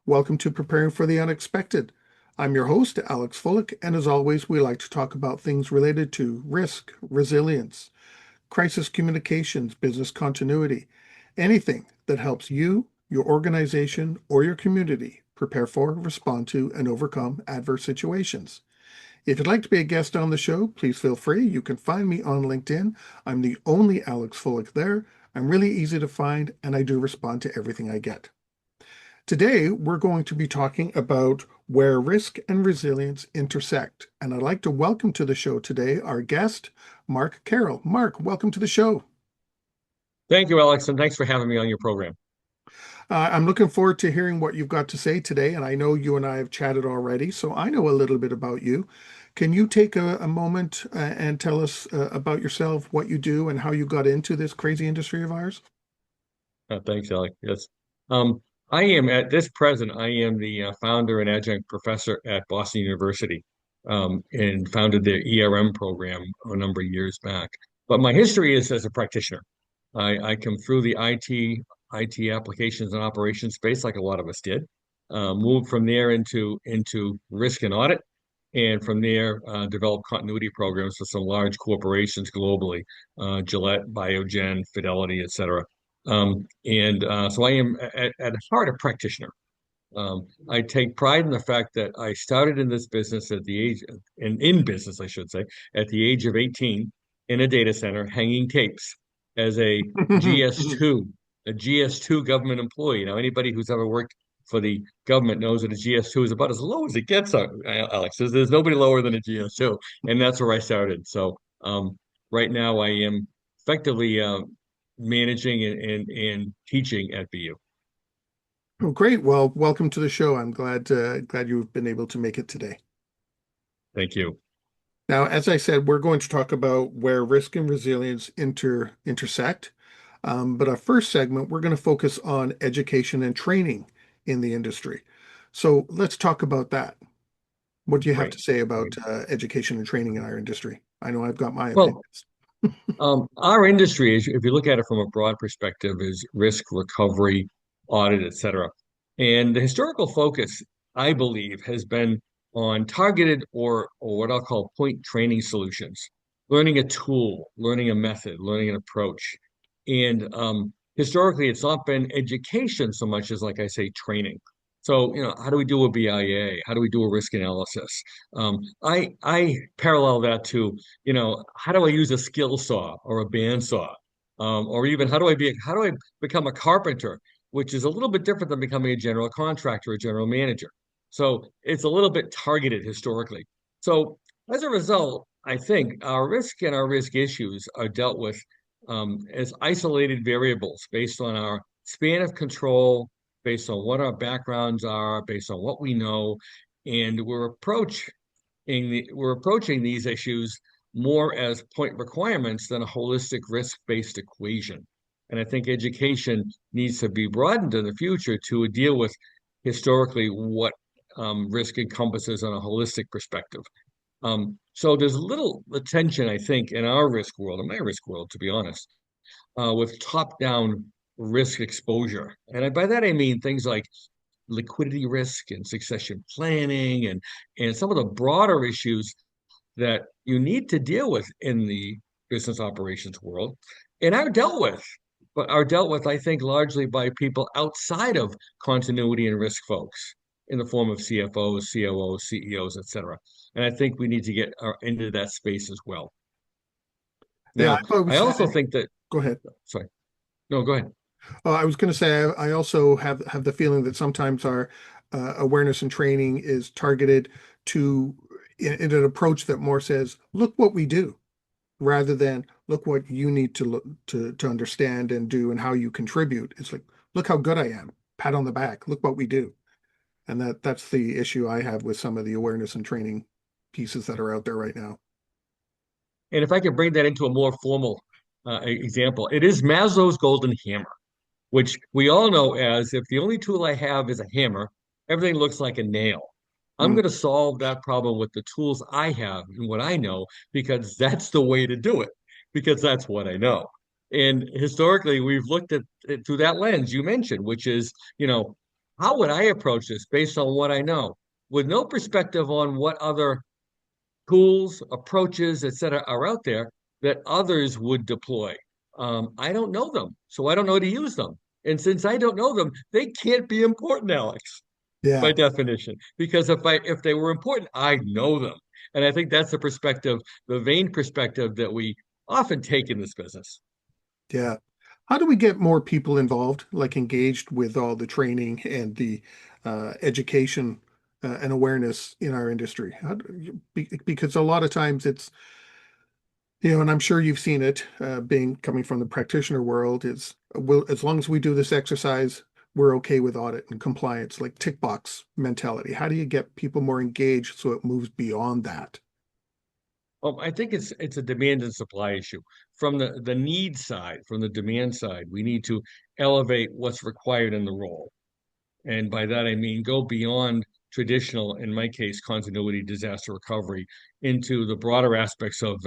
Welcome to Preparing for the Unexpected. I'm your host, Alex Fullick, and as always, we like to talk about things related to risk, resilience, crisis communications, business continuity, anything that helps you, your organization, or your community prepare for, respond to, and overcome adverse situations. If you'd like to be a guest on the show, please feel free. You can find me on LinkedIn. I'm the only Alex Fullick there. I'm really easy to find, and I do respond to everything I get. Today, we're going to be talking about where risk and resilience intersect. And I'd like to welcome to the show today our guest, Mark Carroll. Mark, welcome to the show. Thank you, Alex, and thanks for having me on your program. I'm looking forward to hearing what you've got to say today. And I know you and I have chatted already, so I know a little bit about you. Can you take a moment and tell us about yourself, what you do, and how you got into this crazy industry of ours? Thanks, Alex. Yes. Um, I am at this present, I am the founder and adjunct professor at Boston University, and founded their ERM program a number of years back. But my history is as a practitioner. I come through the IT applications and operations space like a lot of us did. Moved from there into risk and audit, and from there developed continuity programs for some large corporations globally, Gillette, Biogen, Fidelity, et cetera. So I am at heart a practitioner. I take pride in the fact that I started in this business at the age, in business, I should say, at the age of 18 in a data center hanging tapes as a GS2, a GS2 government employee. Now, anybody who's ever worked for the government knows that a GS2 is about as low as it gets, Alex. There's nobody lower than a GS2, and that's where I started. So right now I am effectively managing and teaching at BU. Oh, great. Well, welcome to the show. I'm glad you've been able to make it today. Thank you. Now, as I said, we're going to talk about where risk and resilience intersect. But our first segment, we're going to focus on education and training in the industry. So let's talk about that. What do you have Great. to say Great. about education and training in our industry? I know I've got my Well, opinions. our industry, if you look at it from a broad perspective, is risk recovery, audit, et cetera. And the historical focus, I believe, has been on targeted or what I'll call point training solutions, learning a tool, learning a method, learning an approach. And historically, it's not been education so much as, like I say, training. So, how do we do a BIA? How do we do a risk analysis? I parallel that to, how do I use a skill saw or a bandsaw? Or even how do I become a carpenter, which is a little bit different than becoming a general contractor or general manager. So it's a little bit targeted historically. So as a result, I think our risk and our risk issues are dealt with as isolated variables based on our span of control, based on what our backgrounds are, based on what we know, and we're approaching these issues more as point requirements than a holistic risk-based equation. And I think education needs to be broadened in the future to deal with historically what risk encompasses on a holistic perspective. So there's a little attention, I think, in our risk world, in my risk world, to be honest, with top-down risk exposure. And by that I mean things like liquidity risk and succession planning and some of the broader issues that you need to deal with in the business operations world and are dealt with, I think, largely by people outside of continuity and risk folks in the form of CFOs, COOs, CEOs, et cetera. And I think we need to get into that space as well. Yeah, Now, I've always I also had, think that, go ahead. sorry, no, go ahead. I was going to say I also have the feeling that sometimes our awareness and training is targeted to in an approach that more says, "Look what we do," rather than "Look what you need to look to understand and do and how you contribute." It's like, "Look how good I am." Pat on the back. Look what we do, and that's the issue I have with some of the awareness and training pieces that are out there right now. And if I could bring that into a more formal example, it is Maslow's golden hammer, which we all know as if the only tool I have is a hammer, everything looks like a nail. I'm Mm. going to solve that problem with the tools I have and what I know because that's the way to do it, because that's what I know. And historically, we've looked at it through that lens you mentioned, which is, how would I approach this based on what I know, with no perspective on what other tools, approaches, et cetera, are out there that others would deploy. I don't know them, so I don't know how to use them. And since I don't know them, they can't be important, Alex, by Yeah, definition. Because if they were important, I know them. And I think that's the perspective, the vain perspective that we often take in this business. yeah. How do we get more people involved, like engaged with all the training and the education and awareness in our industry? Because a lot of times it's, and I'm sure you've seen it, being coming from the practitioner world, is as long as we do this exercise, we're okay with audit and compliance, like tick box mentality. How do you get people more engaged so it moves beyond that? I think it's a demand and supply issue. From the need side, from the demand side, we need to elevate what's required in the role. And by that, I mean go beyond traditional, in my case, continuity, disaster recovery, into the broader aspects of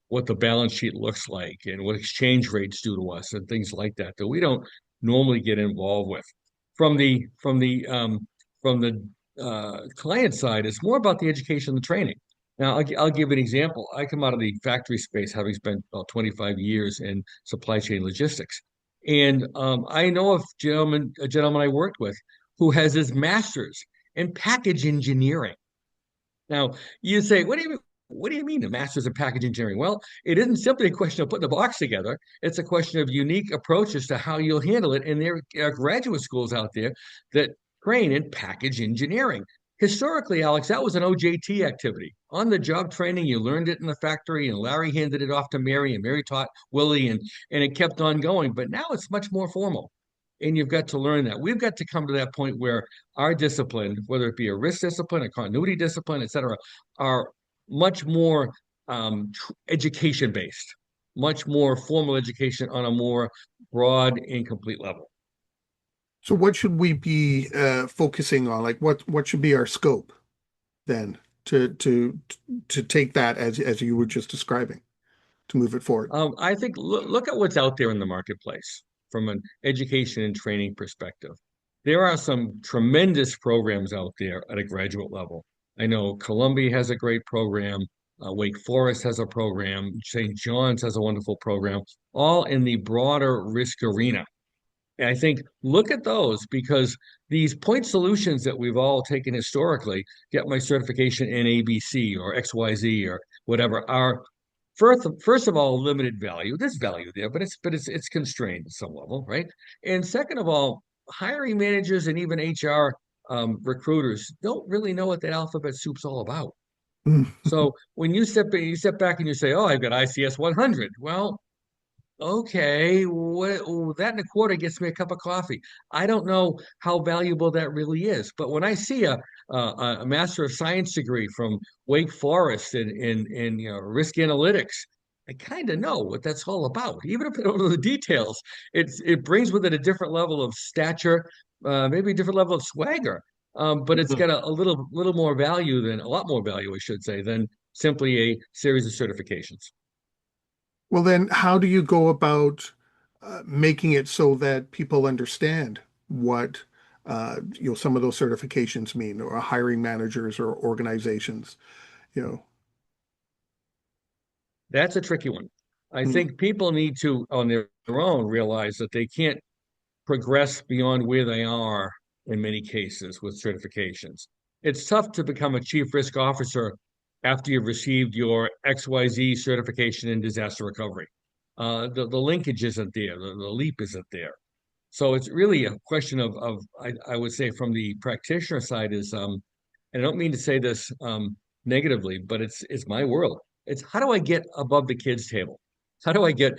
what the balance sheet looks like and what exchange rates do to us and things like that that we don't normally get involved with. From the client side, it's more about the education and the training. Now, I'll give an example. I come out of the factory space, having spent about 25 years in supply chain logistics. And I know of a gentleman I worked with who has his master's in package engineering. Now, you say, what do you mean a master's in package engineering? Well, it isn't simply a question of putting a box together. It's a question of unique approaches to how you'll handle it. And there are graduate schools out there that train in package engineering. Historically, Alex, that was an OJT activity. On the job training, you learned it in the factory, and Larry handed it off to Mary, and Mary taught Willie, and it kept on going. But now it's much more formal. And you've got to learn that. We've got to come to that point where our discipline, whether it be a risk discipline, a continuity discipline, et cetera, are much more education based, much more formal education on a more broad and complete level. So what should we be focusing on? Like what should be our scope then to take that as you were just describing to move it forward? I think look at what's out there in the marketplace from an education and training perspective. There are some tremendous programs out there at a graduate level. I know Columbia has a great program. Wake Forest has a program. St. John's has a wonderful program, all in the broader risk arena. And I think look at those because these point solutions that we've all taken historically, get my certification in ABC or XYZ or whatever, are first of all limited value. There's value there, but it's constrained at some level, right? And second of all, hiring managers and even HR recruiters don't really know what that alphabet soup's all about. So when you step back and you say, "Oh, I've got ICS 100." Well, okay, that and a quarter gets me a cup of coffee. I don't know how valuable that really is, but when I see a Master of Science degree from Wake Forest in risk analytics, I kind of know what that's all about. Even if I don't know the details, it brings with it a different level of stature, maybe a different level of swagger. But it's got a little more value than a lot more value, I should say, than simply a series of certifications. Well, then how do you go about making it so that people understand what some of those certifications mean, or hiring managers or organizations, you know? That's a tricky one. I Mm, think people need to, on their own, realize that they can't progress beyond where they are in many cases with certifications. It's tough to become a chief risk officer after you've received your XYZ certification in disaster recovery. The linkage isn't there, the leap isn't there. So it's really a question of I would say from the practitioner side is and I don't mean to say this negatively, but it's my world. It's how do I get above the kids' table? How do I get,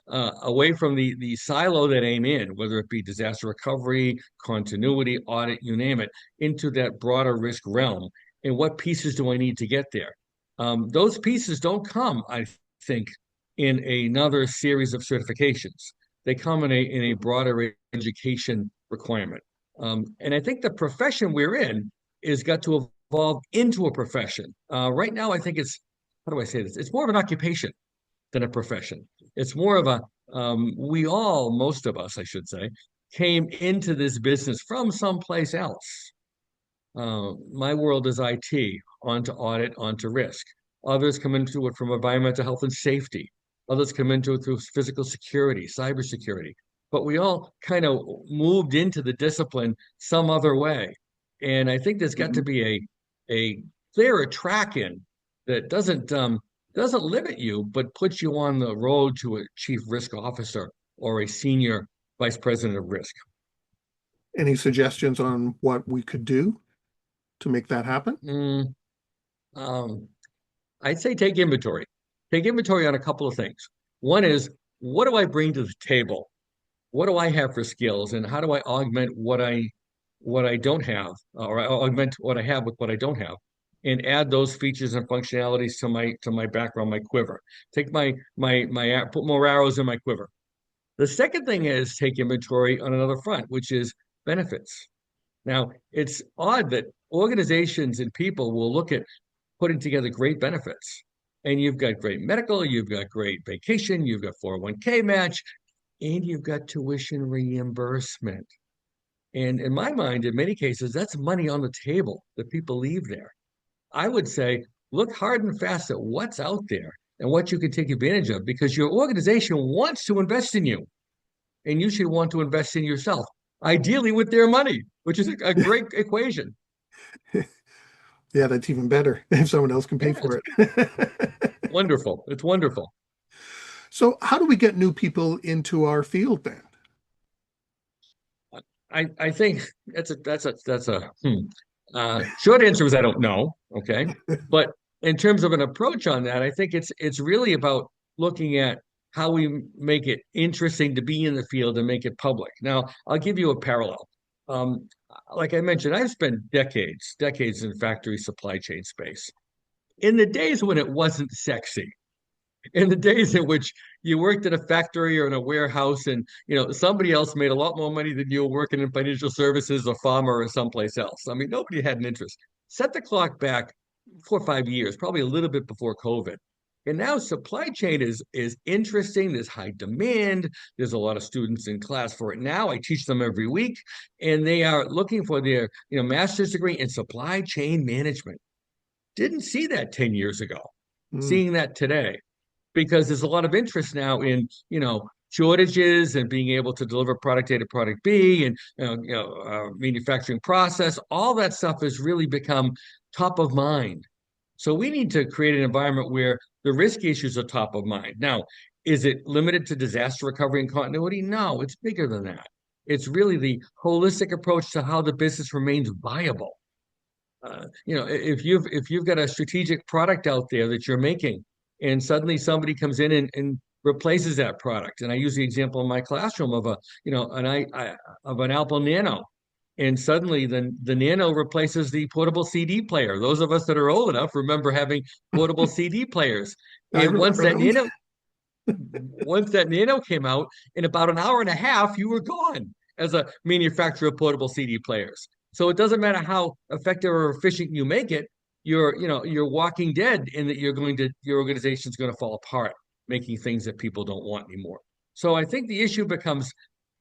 away from the silo that I'm in, whether it be disaster recovery, continuity, audit, you name it, into that broader risk realm? And what pieces do I need to get there? Those pieces don't come, I think, in another series of certifications. They come in a broader education requirement. And I think the profession we're in is got to evolve into a profession. Right now, I think how do I say this? It's more of an occupation than a profession. It's more of we all, most of us, I should say, came into this business from someplace else. My world is IT, onto audit, onto risk. Others come into it from environmental health and safety. Others come into it through physical security, cybersecurity. But we all kind of moved into the discipline some other way. And I think there's got to Mhm. be a clearer track in that doesn't limit you, but puts you on the road to a chief risk officer or a senior vice president of risk. Any suggestions on what we could do to make that happen? Mm, um, I'd say take inventory. Take inventory on a couple of things. One is, what do I bring to the table? What do I have for skills, and how do I augment what I don't have, or I augment what I have with what I don't have, and add those features and functionalities to my background, my quiver. Take put more arrows in my quiver. The second thing is take inventory on another front, which is benefits. Now, it's odd that organizations and people will look at putting together great benefits. And you've got great medical, you've got great vacation, you've got 401k match, and you've got tuition reimbursement. And in my mind, in many cases, that's money on the table that people leave there. I would say look hard and fast at what's out there and what you can take advantage of because your organization wants to invest in you and you should want to invest in yourself, ideally with their money, which is a great equation. Yeah, that's even better if someone else can pay Yeah, it's for it. wonderful. It's wonderful. So, how do we get new people into our field then? I think short answer is I don't know. Okay. But in terms of an approach on that, I think it's really about looking at how we make it interesting to be in the field and make it public. Now, I'll give you a parallel. Um, like I mentioned, I've spent decades in factory supply chain space. In the days when it wasn't sexy, in the days in which you worked at a factory or in a warehouse and somebody else made a lot more money than you working in financial services or pharma or someplace else. I mean, nobody had an interest. Set the clock back 4 or 5 years, probably a little bit before COVID. And now supply chain is interesting. There's high demand. There's a lot of students in class for it now. I teach them every week, and they are looking for their master's degree in supply chain management. Didn't see that 10 years ago. Hmm. Seeing that today because there's a lot of interest now in shortages and being able to deliver product A to product B and manufacturing process. All that stuff has really become top of mind. So we need to create an environment where the risk issues are top of mind. Now, is it limited to disaster recovery and continuity? No, it's bigger than that. It's really the holistic approach to how the business remains viable. If you've got a strategic product out there that you're making, and suddenly somebody comes in and replaces that product, and I use the example in my classroom of of an Apple Nano, and suddenly the Nano replaces the portable CD player. Those of us that are old enough remember having portable CD players, I and remember those. once that Nano came out, in about an hour and a half, you were gone as a manufacturer of portable CD players. So it doesn't matter how effective or efficient you make it, you're walking dead in that your organization's going to fall apart, making things that people don't want anymore. So I think the issue becomes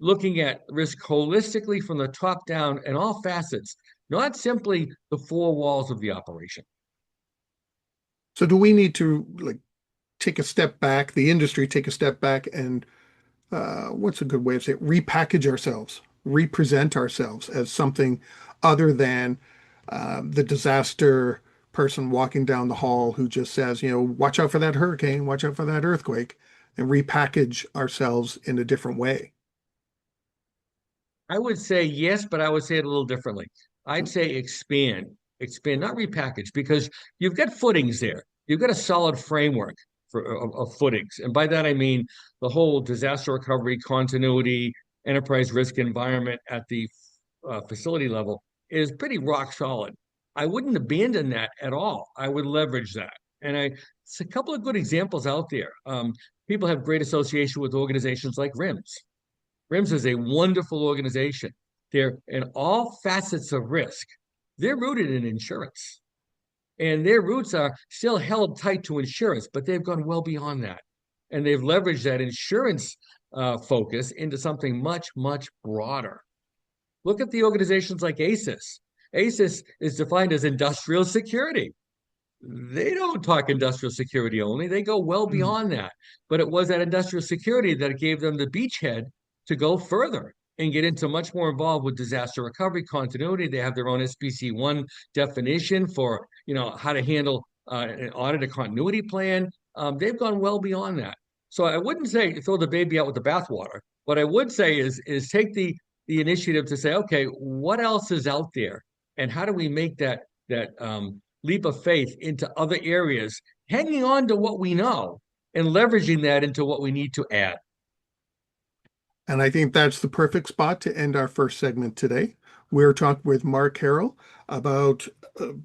looking at risk holistically from the top down and all facets, not simply the four walls of the operation. So, do we need to like take a step back, the industry take a step back, and what's a good way of saying it? Repackage ourselves, represent ourselves as something other than the disaster person walking down the hall who just says, watch out for that hurricane, watch out for that earthquake, and repackage ourselves in a different way. I would say yes, but I would say it a little differently. I'd say expand, not repackage, because you've got footings there. You've got a solid framework of footings. And by that, I mean the whole disaster recovery, continuity, enterprise risk environment at the facility level is pretty rock solid. I wouldn't abandon that at all. I would leverage that. It's a couple of good examples out there. People have great association with organizations like RIMS. RIMS is a wonderful organization. They're in all facets of risk. They're rooted in insurance, and their roots are still held tight to insurance, but they've gone well beyond that. And they've leveraged that insurance focus into something much, much broader. Look at the organizations like ACES. ACES is defined as industrial security. They don't talk industrial security only, they go well Mm. beyond that. But it was that industrial security that gave them the beachhead to go further and get into much more involved with disaster recovery continuity. They have their own SPC1 definition for how to handle an audit a continuity plan. They've gone well beyond that. So I wouldn't say throw the baby out with the bathwater. What I would say is take the initiative to say, okay, what else is out there, and how do we make that leap of faith into other areas, hanging on to what we know and leveraging that into what we need to add. And I think that's the perfect spot to end our first segment today. We're talking with Mark Carroll about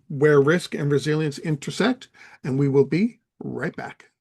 where risk and resilience intersect, and we will be right back.